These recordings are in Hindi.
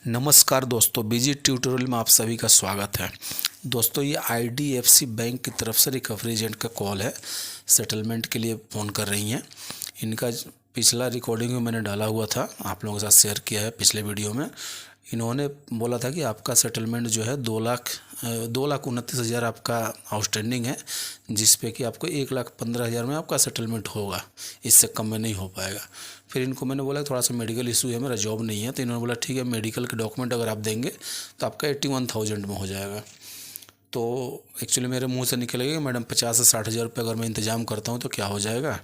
नमस्कार दोस्तों, बीजी ट्यूटोरियल में आप सभी का स्वागत है। दोस्तों, ये आईडीएफसी बैंक की तरफ से रिकवरी एजेंट का कॉल है। सेटलमेंट के लिए फ़ोन कर रही हैं। इनका पिछला रिकॉर्डिंग में मैंने डाला हुआ था, आप लोगों के साथ शेयर किया है पिछले वीडियो में। इन्होंने बोला था कि आपका सेटलमेंट जो है 2,29,000 आपका आउटस्टैंडिंग है, जिस पे कि आपको 1,15,000 में आपका सेटलमेंट होगा, इससे कम में नहीं हो पाएगा। फिर इनको मैंने बोला थोड़ा सा मेडिकल इशू है, मेरा जॉब नहीं है, तो इन्होंने बोला ठीक है, मेडिकल के डॉक्यूमेंट अगर आप देंगे तो आपका 81,000 में हो जाएगा। तो एक्चुअली मेरे मुंह से निकल गया कि मैडम 50 से 60,000 रुपये अगर मैं इंतज़ाम करता हूँ तो क्या हो जाएगा।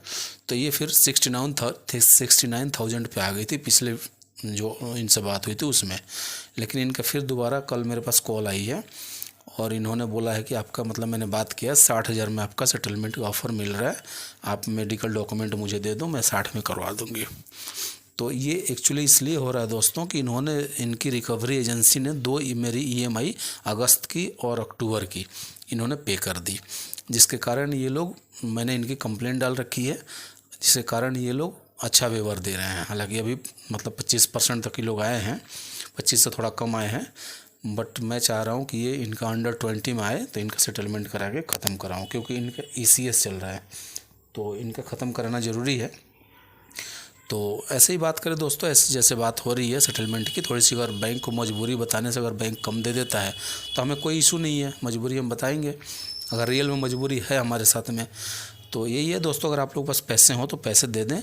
तो ये फिर 69,000 पे आ गई थी पिछले जो इनसे बात हुई थी उसमें। लेकिन इनका फिर दोबारा कल मेरे पास कॉल आई है और इन्होंने बोला है कि आपका मतलब मैंने बात किया 60,000 में आपका सेटलमेंट का ऑफ़र मिल रहा है, आप मेडिकल डॉक्यूमेंट मुझे दे दो, मैं 60 में करवा दूँगी। तो ये एक्चुअली इसलिए हो रहा है दोस्तों कि इनकी रिकवरी एजेंसी ने मेरी ईएमआई अगस्त की और अक्टूबर की इन्होंने पे कर दी, जिसके कारण ये लोग, मैंने इनकी कंप्लेंट डाल रखी है, जिसके कारण ये लोग अच्छा वेवर दे रहे हैं। हालांकि अभी मतलब 25% तक के लोग आए हैं, 25 से थोड़ा कम आए हैं, बट मैं चाह रहा हूँ कि ये इनका अंडर 20 में आए तो इनका सेटलमेंट करा के ख़त्म कराऊँ, क्योंकि इनका ईसीएस चल रहा है तो इनका ख़त्म कराना ज़रूरी है। तो ऐसे ही बात करें दोस्तों, ऐसे जैसे बात हो रही है सेटलमेंट की, थोड़ी सी अगर बैंक को मजबूरी बताने से अगर बैंक कम दे देता है तो हमें कोई इशू नहीं है, मजबूरी हम बताएंगे। अगर रियल में मजबूरी है हमारे साथ में तो यही है दोस्तों, अगर आप लोग पास पैसे हों तो पैसे दे दें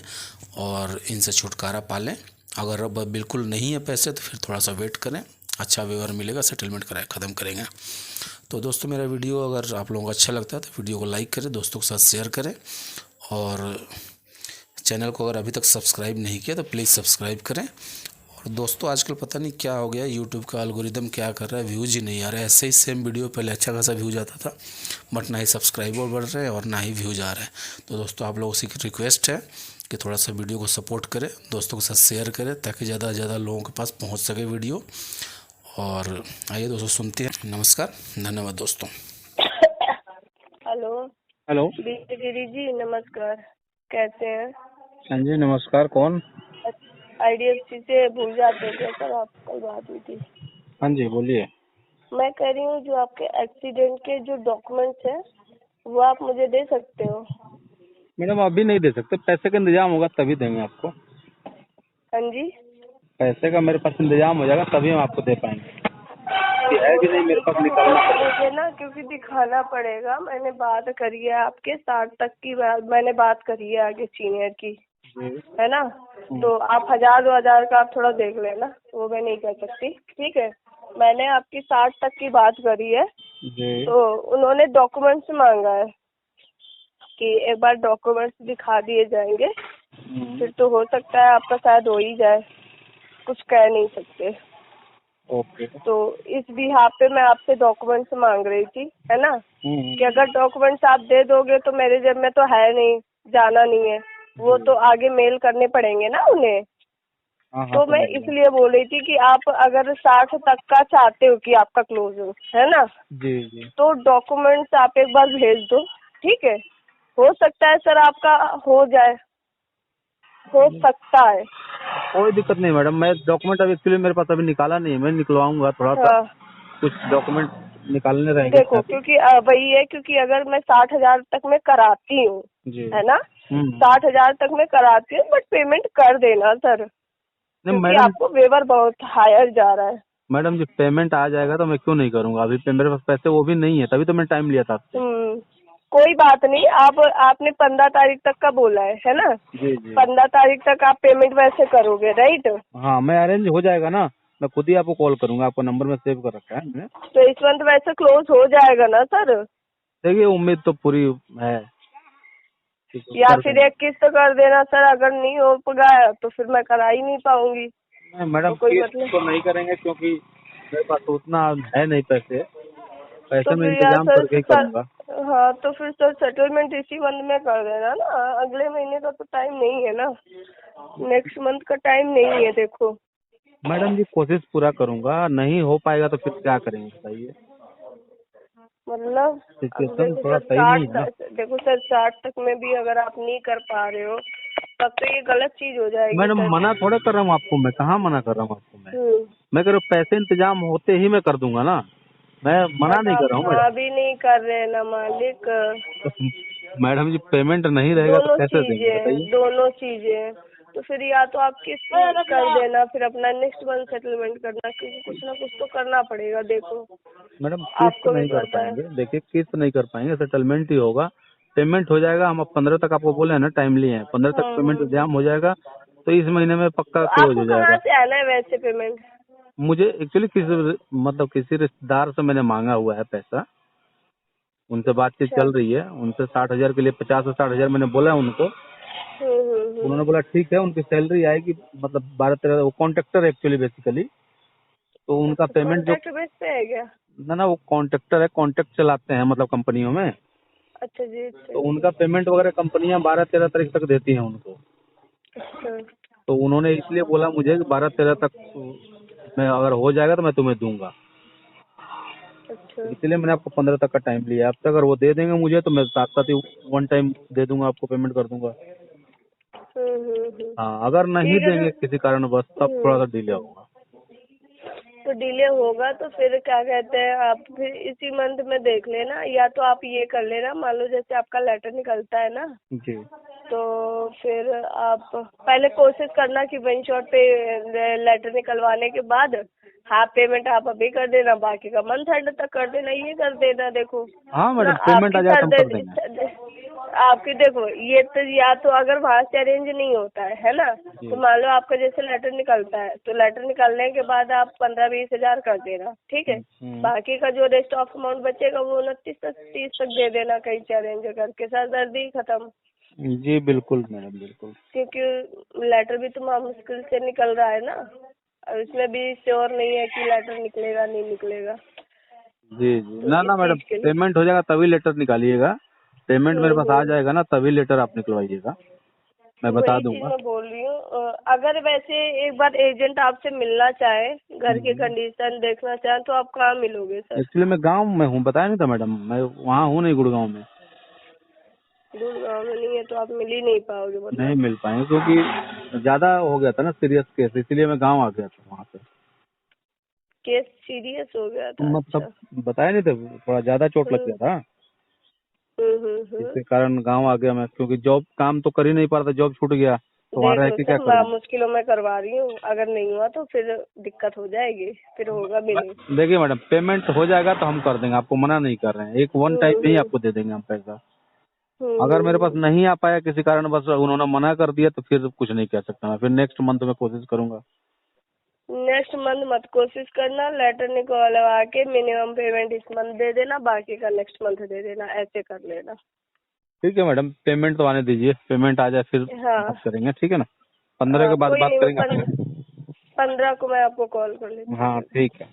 और इनसे छुटकारा पा लें। अगर अब बिल्कुल नहीं है पैसे तो फिर थोड़ा सा वेट करें, अच्छा व्यवहार मिलेगा, सेटलमेंट कराए ख़त्म करेंगे। तो दोस्तों, मेरा वीडियो अगर आप लोगों को अच्छा लगता है तो वीडियो को लाइक करें, दोस्तों के साथ शेयर करें, और चैनल को अगर अभी तक सब्सक्राइब नहीं किया तो प्लीज़ सब्सक्राइब करें। और दोस्तों, आजकल पता नहीं क्या हो गया, यूट्यूब का एल्गोरिदम क्या कर रहा है, व्यूज़ ही नहीं आ रहा है। ऐसे ही सेम वीडियो पहले अच्छा खासा व्यूज़ आता था, बट ना ही सब्सक्राइबर बढ़ रहे हैं और ना ही व्यूज़ आ रहे हैं। तो दोस्तों, आप लोगों से रिक्वेस्ट है कि थोड़ा सा वीडियो को सपोर्ट करें, दोस्तों के साथ शेयर करें, ताकि ज़्यादा से ज़्यादा लोगों के पास पहुँच सके वीडियो। और आइए दोस्तों सुनते हैं। नमस्कार, धन्यवाद दोस्तों। Hello hello. गिरी जी, नमस्कार, कैसे हैं? हाँ जी, नमस्कार। कौन? आईडीएफसी से भूल जाते हैं क्या सर? आप कल बात हुई थी। हाँ जी, बोलिए। मैं कह रही हूँ जो आपके एक्सीडेंट के जो डॉक्यूमेंट्स हैं वो आप मुझे दे सकते हो? मैडम, अभी नहीं दे सकते, पैसे का इंतजाम होगा तभी देंगे आपको। हाँ जी। पैसे का मेरे पास इंतजाम हो जाएगा तभी हम आपको दे पाएंगे। कि है वो भी तो नहीं, मेरे ठीक पास है, निकालना बट पड़ेगा। मुझे ना क्योंकि दिखाना पड़ेगा। मैंने बात करी है आपके 60 तक की मैंने बात करी है आगे सीनियर की, है ना? तो आप 1,000-2,000 का आप थोड़ा देख लेना, वो मैं नहीं कर सकती। ठीक है, मैंने आपकी 60 तक की बात करी है। जी। तो उन्होंने डॉक्यूमेंट्स मांगा है कि एक बार डॉक्यूमेंट्स दिखा दिए जाएंगे, फिर तो हो सकता है आपका शायद हो ही जाए, कुछ कह नहीं सकते। ओके। तो इस बिहाफ पे मैं आपसे डॉक्यूमेंट्स मांग रही थी, है ना? कि अगर डॉक्यूमेंट्स आप दे दोगे तो मेरे जेब में तो है नहीं, जाना नहीं है, वो तो आगे मेल करने पड़ेंगे ना उन्हें। हाँ हाँ, तो मैं समझ गया। इसलिए बोल रही थी कि आप अगर 60 तक का चाहते हो कि आपका क्लोज है ना, जी जी। तो डॉक्यूमेंट्स आप एक बार भेज दो। ठीक है, हो सकता है सर आपका हो जाए, हो सकता है। कोई दिक्कत नहीं मैडम, मैं डॉक्यूमेंट अभी एक्चुअली मेरे पास अभी निकाला नहीं है, मैं निकलवाऊंगा थोड़ा सा। हाँ, कुछ डॉक्यूमेंट निकालने रहेंगे देखो साथ ही। क्योंकि वही है, क्योंकि अगर मैं 60,000 तक में कराती हूँ, जी। है ना, 60,000 तक में कराती हूँ, बट पेमेंट कर देना सर, नहीं क्योंकि मैडम, आपको वेवर बहुत हायर जा रहा है। मैडम जब पेमेंट आ जाएगा तो मैं क्यों नहीं करूंगा। अभी मेरे पास पैसे वो भी नहीं है, तभी तो मैं टाइम लिया था आपसे। कोई बात नहीं, आपने 15 तारीख तक का बोला है ना? जी जी। 15 तारीख तक आप पेमेंट वैसे करोगे, राइट? हाँ, मैं अरेंज हो जाएगा ना, मैं खुद ही आपको कॉल करूंगा, आपका नंबर में सेव कर रखा है मैंने। तो इस मंथ वैसे क्लोज हो जाएगा ना सर? देखिए, उम्मीद तो पूरी है कि या कर फिर देंगे। एक किस्त कर देना सर, अगर नहीं हो पाया तो फिर मैं करा ही नहीं पाऊंगी। नहीं मैडम, तो कोई किस्त मतलब, तो नहीं करेंगे क्योंकि मेरे पास उतना है नहीं पैसे। पैसे तो में फिर यार इंतजाम सर करके ही करूंगा। हाँ, तो फिर सर सेटलमेंट इसी मंथ में कर देना ना, अगले महीने का तो टाइम नहीं है ना, नेक्स्ट मंथ का टाइम नहीं है। देखो मैडम जी, कोशिश पूरा करूंगा, नहीं हो पाएगा तो फिर क्या करेंगे बताइए। मतलब, अब सिचुएशन देखो थोड़ा सर सही नहीं है ना। 60 तक में भी अगर आप नहीं कर पा रहे हो तब तो ये गलत चीज हो जाएगी मैडम सर। मना थोड़ा कर रहा हूँ आपको, मैं कहाँ मना कर रहा हूँ आपको, हम्म। मैं कह रहा हूँ पैसे इंतजाम होते ही मैं कर दूंगा ना, मैं मना बट नहीं कर आप रहा हूँ हाँ मैडम। भी नहीं कर रहे हैं ना मालिक। तो मैडम जी पेमेंट नहीं रहेगा तो कैसे देंगे बताइए। दोनों चीजें तो फिर या तो आप किस्त कर देना, फिर अपना नेक्स्ट मंथ सेटलमेंट करना, क्योंकि कुछ ना कुछ तो करना पड़ेगा। देखो मैडम किस्त आपको भी नहीं कर पता है। पाएंगे, देखिए किस्त नहीं कर पाएंगे, सेटलमेंट ही होगा। पेमेंट हो जाएगा, हम अब 15 तक आपको बोले हैं ना, टाइमली है, 15 तक पेमेंट इंतजाम हो जाएगा, तो इस महीने में पक्का तो क्लोज आपको हो कहाँ जाएगा। से आना है वैसे पेमेंट? मुझे एक्चुअली किसी रिश्तेदार से मैंने मांगा हुआ है पैसा, उनसे बातचीत अच्छा। चल रही है, उनसे 60,000 के लिए 50 से 60,000 मैंने बोला है उनको। उन्होंने बोला ठीक है, उनकी सैलरी आएगी, मतलब 12-13, वो कॉन्ट्रैक्टर एक्चुअली बेसिकली, तो उनका अच्छा, पेमेंट जो, कॉन्ट्रैक्ट बेस पे है क्या? ना वो कॉन्ट्रैक्टर है, कॉन्ट्रैक्ट चलाते हैं मतलब कंपनियों में, अच्छा जी, अच्छा तो जी। उनका पेमेंट वगैरह कंपनियां 12-13 तारीख तक देती हैं उनको। अच्छा तो उन्होंने इसलिए बोला मुझे कि 12-13 तक मैं अगर हो जाएगा तो मैं तुम्हें दूंगा, अच्छा। इसलिए मैंने आपको 15 तक का टाइम लिया। अब तक अगर वो दे देंगे मुझे तो मैं साथ साथ ही वन टाइम दे दूंगा, आपको पेमेंट कर दूंगा। हम्म। हाँ, अगर नहीं ठीक है देंगे तो किसी कारणवश तब थोड़ा सा डिले होगा। तो डिले होगा तो फिर क्या कहते हैं, आप फिर इसी मंथ में देख लेना, या तो आप ये कर लेना, मान लो जैसे आपका लेटर निकलता है ना, जी तो फिर आप पहले कोशिश करना कि वन शॉट पे लेटर निकलवाने के बाद हाफ पेमेंट आप अभी कर देना, बाकी का मंथ एंड तक कर देना, ये कर देना। देखो हाँ ना मैडम, पेमेंट आपकी आ जाए तो हम कर देंगे। आपकी देखो ये तो, या तो अगर वहाँ से अरेंज नहीं होता है ना, जी तो मान लो आपका जैसे लेटर निकलता है, तो लेटर निकलने के बाद आप 15-20 हजार कर देना, ठीक है। बाकी का जो रेस्ट ऑफ अमाउंट बचेगा वो 29 तक 30 तक दे देना, कहीं से अरेंज करके, सर दर्दी खत्म। जी बिल्कुल मैडम, बिल्कुल। क्योंकि लेटर भी तो मुश्किल से निकल रहा है ना, और इसमें भी श्योर नहीं है कि लेटर निकलेगा नहीं निकलेगा, जी जी, तो ना इस ना मैडम, चीज के लिए। पेमेंट हो जाएगा तभी लेटर निकालिएगा, पेमेंट मेरे पास आ हम्म। जाएगा ना तभी लेटर आप निकलवाइएगा, मैं बता वही चीज दूंगा। मैं बोल रही हूँ। अगर वैसे एक बार एजेंट आपसे मिलना चाहे, घर की कंडीशन देखना चाहे, तो आप कहाँ मिलोगे सर? एक्चुअली मैं गांव में हूँ, बताया नहीं था मैडम, मैं वहाँ हूँ नहीं, गुड़गांव में। गुड़गांव में नहीं है तो आप मिल ही नहीं पाओगे नहीं मतलब? मिल पाएंगे क्योंकि ज्यादा हो गया था ना सीरियस केस, इसलिए मैं गांव आ गया था वहाँ से। केस सीरियस हो गया था? अच्छा। मतलब बताया नहीं था, थोड़ा ज्यादा चोट लग हम्म गया था, हम्म। इसके कारण गांव आ गया मैं, क्योंकि जॉब काम तो कर ही नहीं पा रहा था, जॉब छूट गया, तो वहाँ देख रह लो के क्या सर, मैं करूँगा। मुश्किलों में करवा रही हूँ, अगर नहीं हुआ तो फिर दिक्कत हो जाएगी, फिर होगा भी नहीं। देखिए मैडम, पेमेंट हो जाएगा तो हम कर देंगे, आपको मना नहीं कर रहे हैं, एक वन टाइम में ही आपको दे देंगे हम पैसा। अगर मेरे पास हम्म। नहीं आ पाया किसी कारण, बस उन्होंने मना कर दिया, तो फिर कुछ नहीं कह सकता मैं, फिर नेक्स्ट मंथ में कोशिश करूंगा। नेक्स्ट मंथ मत कोशिश करना, लेटर निकलवा के मिनिमम पेमेंट इस मंथ दे देना, बाकी का नेक्स्ट मंथ दे देना, ऐसे कर लेना। ठीक है मैडम, पेमेंट तो आने दीजिए, पेमेंट आ जाए फिर हाँ बात करेंगे, ठीक है ना, 15 के बाद कोई बात नहीं, मैं करेंगे। 15 को मैं आपको कॉल कर लेती हूँ हाँ सर। ठीक है।